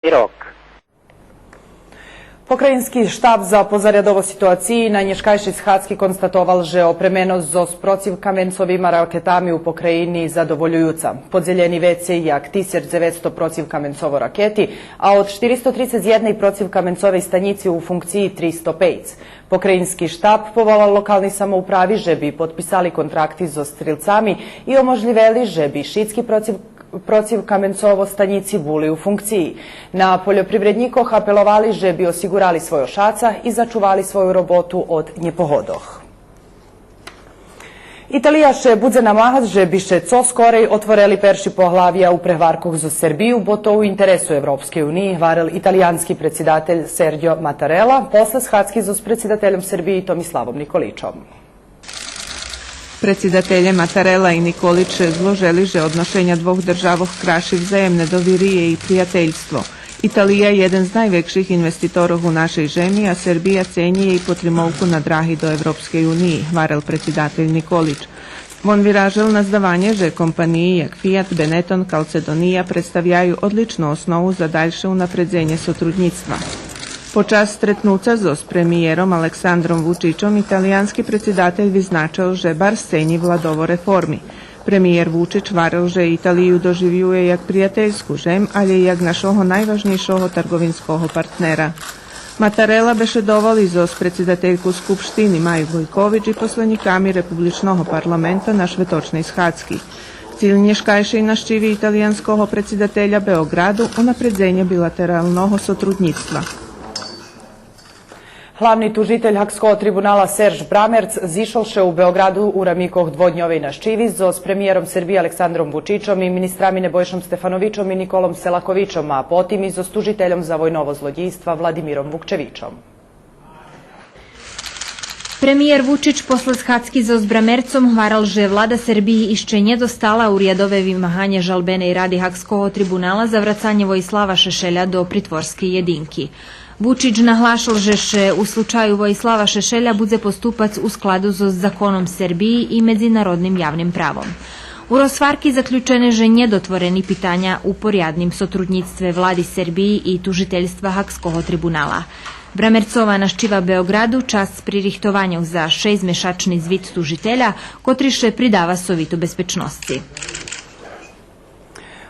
rok. Pokrajinski štab za pozarjadovo situaciji na Nješkajši Schadzki konstatoval, že opremenost z protivkamencovima raketami u pokrajini zadovoljujuca. Podzeljeni vece jak 1900 protivkamencovo raketi, a od 431 protivkamencovej stanjici u funkciji 305. Pokrajinski štab povolal lokalni samoupravi, že bi potpisali kontrakti z strilcami i omožljiveli, že bi šitski protivkamencovo stanjici buli u funkciji. Na poljoprivrednikoh apelovali, že bi osigurali svojo šaca i začuvali svoju robotu od njepohodoh. Italija še budze namahać, že bi še co skorej otvoreli perši pohlavija u prehvarkoh za Srbiju, bo to u interesu Evropske unije, varel italijanski predsjedatelj Sergio Mattarella, posle Schadzki s predsjedateljem Srbiji Tomislavom Nikolićom. Predsjedatelje Mattarella i Nikolić zloželi, že odnošenja dvoch državoh kraši vzájemne dovirije i prijateljstvo. Italija je jeden z najvećih investitorov u našej žemi, a Srbija cenije i potrimovku na drahi do Evropske unije, varel predsjedatelj Nikolić. On vyražil na zdavanje, že kompaniji jak Fiat, Benetton, Calcedonija predstavljaju odličnu osnovu za daljše unapredzenje sotrudnictva. Počas stretnuca s premijerom Aleksandrom Vučićom, italijanski predsjedatelj vyznačil, že bar sceni vladovo reformi. Premijer Vučić varil, že Italiju doživljuje jak prijateljsku žem, ali jak našoho najvažnejšoho trgovinskoho partnera. Mattarella bešedovali s predsjedateljku Skupštini Maju Gojković i poslanikami Republičnog parlamenta na Švetočnej Schadzki. Cilj Nješkajši naščivi italijanskoho predsjedatelja Beogradu unapredzenje bilateralnog sotrudnictva. Hlavni tužitelj Hakskog tribunala Serž Bramerc zišolše u Beogradu u ramikoh dvodnjovej naščivi s premijerom Srbije Aleksandrom Vučićom i ministrami Nebojšom Stefanovićom i Nikolom Selakovićom, a potim i s tužiteljom za vojnovo zlodjejstva Vladimirom Vukčevićom. Premijer Vučić posle Schadzki s Bramercom hvaral, že vlada Srbiji išće nje dostala u rijedove vymahanje žalbene i radi Hakskog tribunala za vracanje Vojislava Šešelja do pritvorske jedinki. Vučić nahlašal, že še u slučaju Vojislava Šešelja budze postupac u skladu s zakonom Srbiji i međunarodnim javnim pravom. U rozvarki zaključene, že nedotvoreni pitanja u porjadnim sotrudnictve vladi Srbiji i tužiteljstva Hakskog tribunala. Bramercova naščiva Beogradu čas pri rihtovanju za 6-mešačni zvit tužitelja, kotriše pridava sovitu bezpečnosti.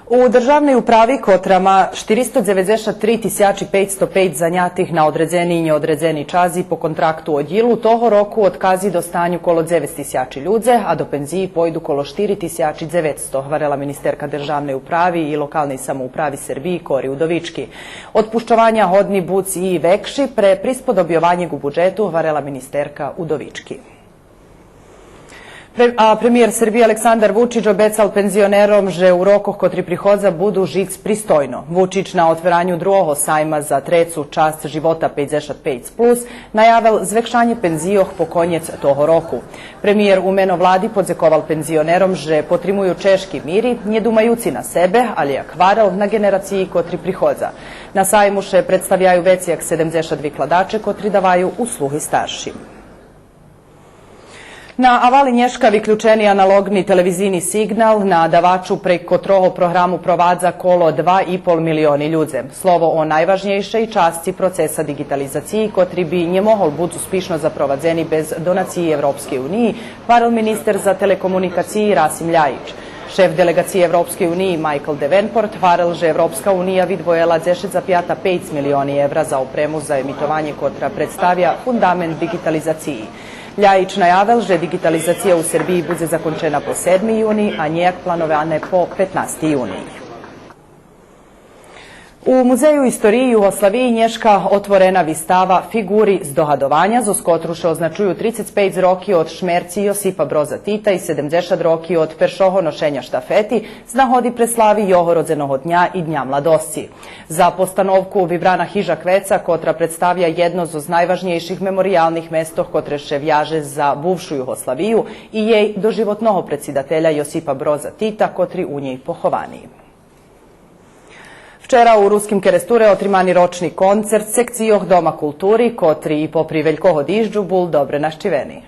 U državnej upravi kotrama 493 505 zanjatih na odredzeni i neodredzeni čazi po kontraktu o djilu toho roku odkazi do stanju kolo 9 ljudze, a do penziji pojdu kolo 4 900, varela ministerka državnej upravi i lokalnej samoupravi Srbiji Kori Udovički. Otpuščovanja hodni buc i vekši pre prispodobjovanjeg u budžetu, varela ministerka Udovički. A premijer Srbije Aleksandar Vučić obecal penzionerom, že u rokoh kotri prihodza budu žic pristojno. Vučić na otveranju drugog sajma za trecu čast života 55+, najavil zvekšanje penzijoh po konjec toho roku. Premijer umeno vladi podzekoval penzionerom, že potrimuju češki miri, nje dumajuci na sebe, ali jak varel na generaciji kotri prihodza. Na sajmu še predstavljaju veci jak 72 kladače kotri davaju usluhi staršim. Na avali Nješka vyključeni analogni televizijni signal, na davaču preko troho programu provadza kolo 2,5 milioni ljudze. Slovo o najvažnjejšej časti procesa digitalizaciji, kotri bi nje mohol bud uspišno zaprovadzeni bez donaciji Evropske unije, varil minister za telekomunikaciji Rasim Ljajić. Šef delegacije Evropske unije Michael Davenport varil, že Evropska unija vidvojela 10,5 milioni evra za opremu za emitovanje kotra predstavlja fundament digitalizaciji. Ljajić najavil, že digitalizacija u Srbiji bude zakončena po 7. juni, a njejak planovane po 15. juni. U Muzeju istoriji Jugoslaviji Nješka otvorena vistava figuri z dohadovanja, z kotruše označuju 35 roki od šmerci Josipa Broza Tita i 70 roki od peršoho nošenja štafeti, znahodi preslavi joho rodzenoho dnja i dnja mladosci. Za postanovku Vibrana hiža Kveca, kotra predstavlja jedno z najvažniješih memorialnih mestoh kotreše vjaže za buvšu Jugoslaviju i jej doživotnoho predsjedatelja Josipa Broza Tita, kotri u njej pohovani. Včera u Ruskim Keresture otrimani ročni koncert sekcijoh Doma kulturi, kotri i po priveljkoho dižđu bul dobre naščiveni.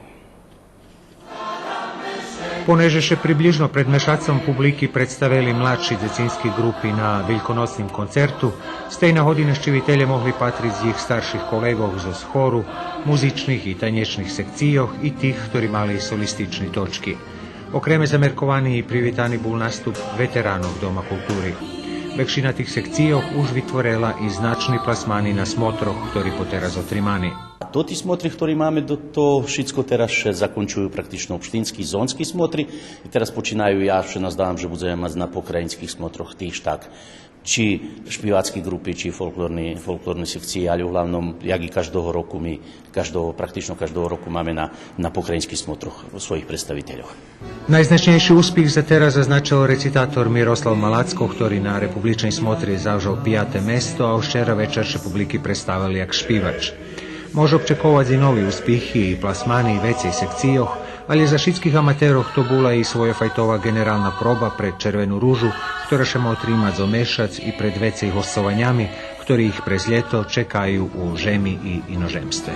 Понеже ще приближно пред мешацом публики представили младши децински групи на великоносним концерту, стејна година шчивителе могли патриť z ich starších kolegov zo хору, музичних и танечних секцијох и тих, ktorí mali solistični točki. Окреме замеркований и привитани бул наступ ветеранов Дома култури. Векшина тих секцијох уж витворела и значни пласмани на смотрох, ktorí потера зотримани. Тоти смотри, ktorí máme to všetko teraz zakončujú praktično obštinský, zónsky smotry i teraz počínajú, ja še nazdávam, že budeme mať na pokrajinských smotroch tiež tak, či špivácky grupy, či folklórne sekcie, ale hlavnom, jak i každého roku my, praktično každého roku máme na pokrajinských smotroch svojich predstaviteľov. Najznačnejší úspіх za teraz zaznačil recitátor Miroslav Malacko, ktorý na republičnej smotri zavžal 5. mesto a už včera večer še publiky predstavili jak špívač. Može očekovati i novi uspjehi i plasmani i vecej sekcijoh, ali za všetkých amatérov to bula i svojefajtová generálna proba pred Červenú rúžu, ktorá še má trímať zo mešac i pred vecej hostovanjami, ktorí ich prez ljeto čekajú u žemi i inožemstve.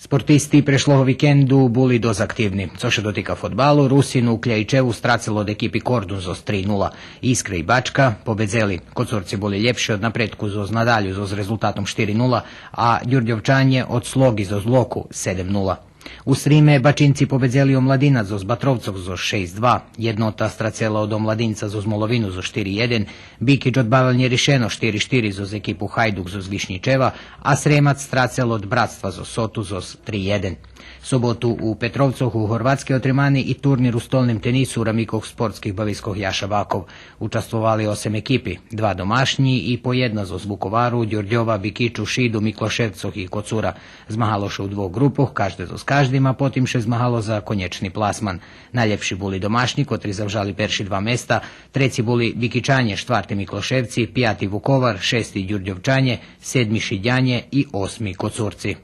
Спортисти прешлого викенду були доз активни. Со што дотика фудбалу, Русину Кљајчеву страцило од екипи Кордун зос 3-0. Искра и Бачка победзели. Коцурци були лепши од напредку зос надалju зос резултатом 4-0, а Ѓурѓовчање од Слоги зос Локу 7-0. U Srime Bačinci pobedzeli Omladinac zoz Batrovcov zoz 6-2, jednota stracela od Omladinca zoz Molovinu zoz 4-1, Bikić odbavljanje rješeno 4-4 zoz ekipu Hajduk zoz Višnjičeva, a Sremac stracela od Bratstva zoz Sotu zoz 3-1. Sobotu u Petrovcoh u Horvatske otrimani i turnir u stolnim tenisu Ramikov sportskih baviskog Jaša Bakov. Učestvovali 8 ekipi, 2 domašnji i po jedna zoz Vukovaru, Đorđova, Bikiću, Šidu, Mikloševcoh i Kocura. Zmahaloše u dvoch grupoh, každe zoz každima, potim še zmahalo za konječni plasman. Najljepši buli domašnji, kotri zavžali perši 2 mesta, treci buli Bikićanje, 4. Mikloševci, 5. Vukovar, 6. Đurđovčanje, 7. Šidjanje i 8. Kocurci.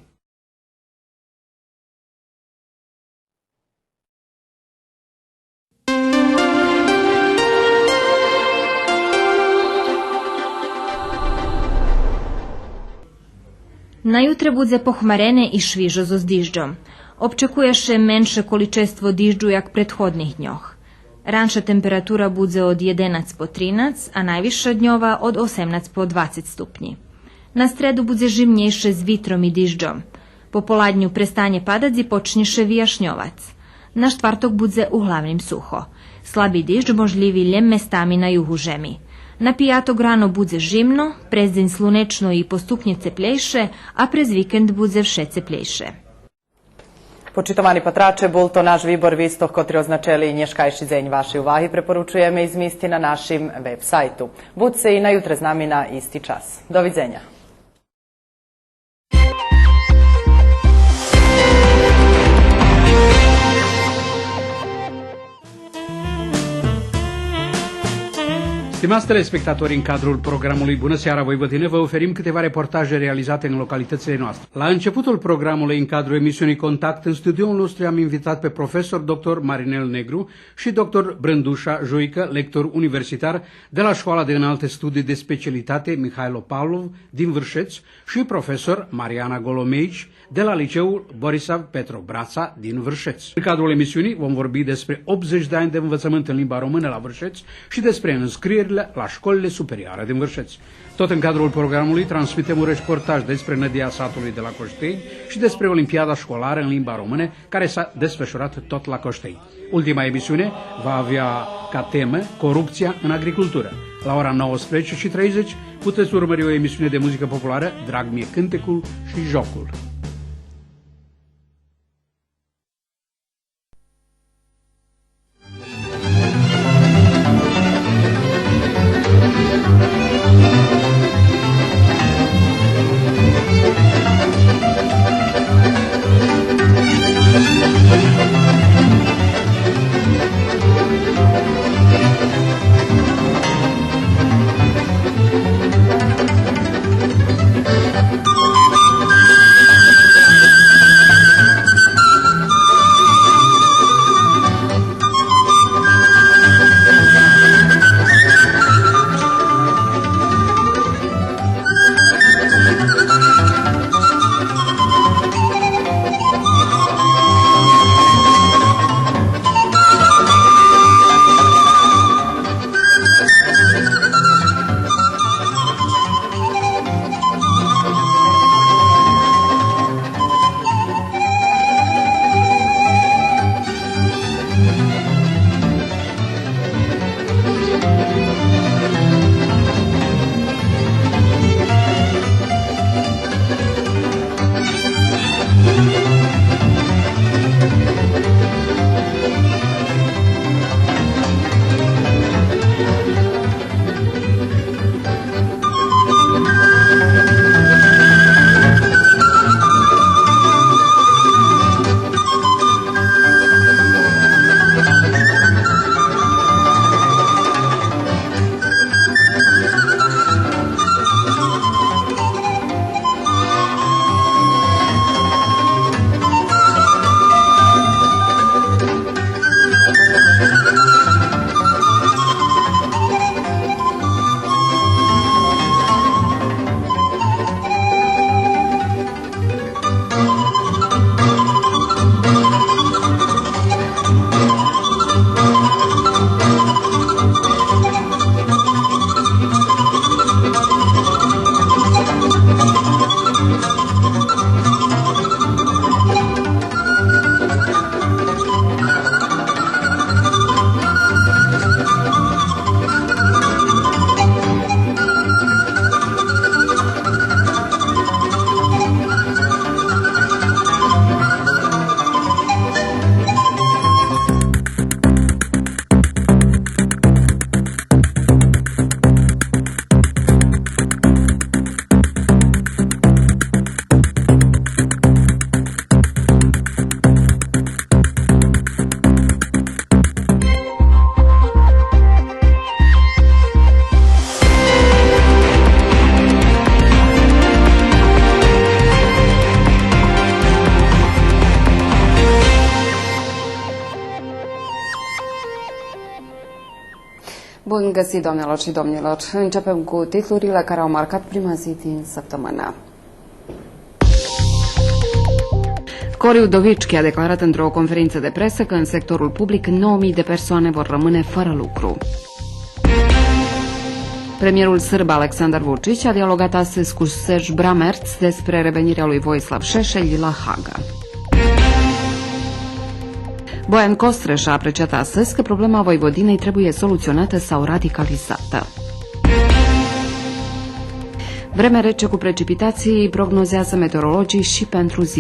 Најутре буде похмарене и швижо зо дижджом. Обчекујеше менше количество дижджу јак предходних дњох. Ранша температура буде од 11 по 13, а највиша дњова од 18 по 20 ступњи. На среду буде жимњејше с витром и дижджом. По поладњу престање падац и почнеше вијашњовац. На штварток буде углавним сухо. Слаби диждж можливи лем местами на југу жеми. На пијатог рано буде жимно, през ден слунечно и поступње цеплејше, а през викенд буде вше цеплејше. Почитовани патраче, бул то наш вибор вистох котри означели nješkajši день ваши уваги препоручујеме измисти на нашим веб сајту. Будьте и најутре з нами на исти час. Довидзења. Stimați telespectatori, în cadrul programului Bună Seara Voivodină, vă oferim câteva reportaje realizate în localitățile noastre. La începutul programului, în cadrul emisiunii Contact, în studioul nostru am invitat pe profesor dr. Marinel Negru și dr. Brândușa Joică, lector universitar de la Școala de Înalte Studii de Specialitate Mihailo Pavlov din Vârșeț și profesor Mariana Golomeici de la Liceul Borisav Petrov Brața din Vârșeț. În cadrul emisiunii vom vorbi despre 80 de ani de învățământ în limba română la Vârșeț și despre înscrierile la școlile superioare din Vârșeț. Tot în cadrul programului transmitem un reportaj despre nădia satului de la Coștei și despre Olimpiada școlară în limba română care s-a desfășurat tot la Coștei. Ultima emisiune va avea ca temă corupția în agricultură. La ora 19:30 puteți urmări o emisiune de muzică populară, Drag mie cântecul și jocul. Bun găsit, doamnelor și domnilor! Începem cu titlurile care au marcat prima zi din săptămână. Cori Udovicki a declarat într-o conferință de presă că în sectorul public 9.000 de persoane vor rămâne fără lucru. Premierul sârb Aleksandar Vučić a dialogat astăzi cu Serge Bramertz despre revenirea lui Vojislav Šešelj la Haga. Bojan Kostreš a apreciat astăzi că problema Vojvodinei trebuie soluționată sau radicalizată. Vreme rece cu precipitații prognozează meteorologii și pentru ziua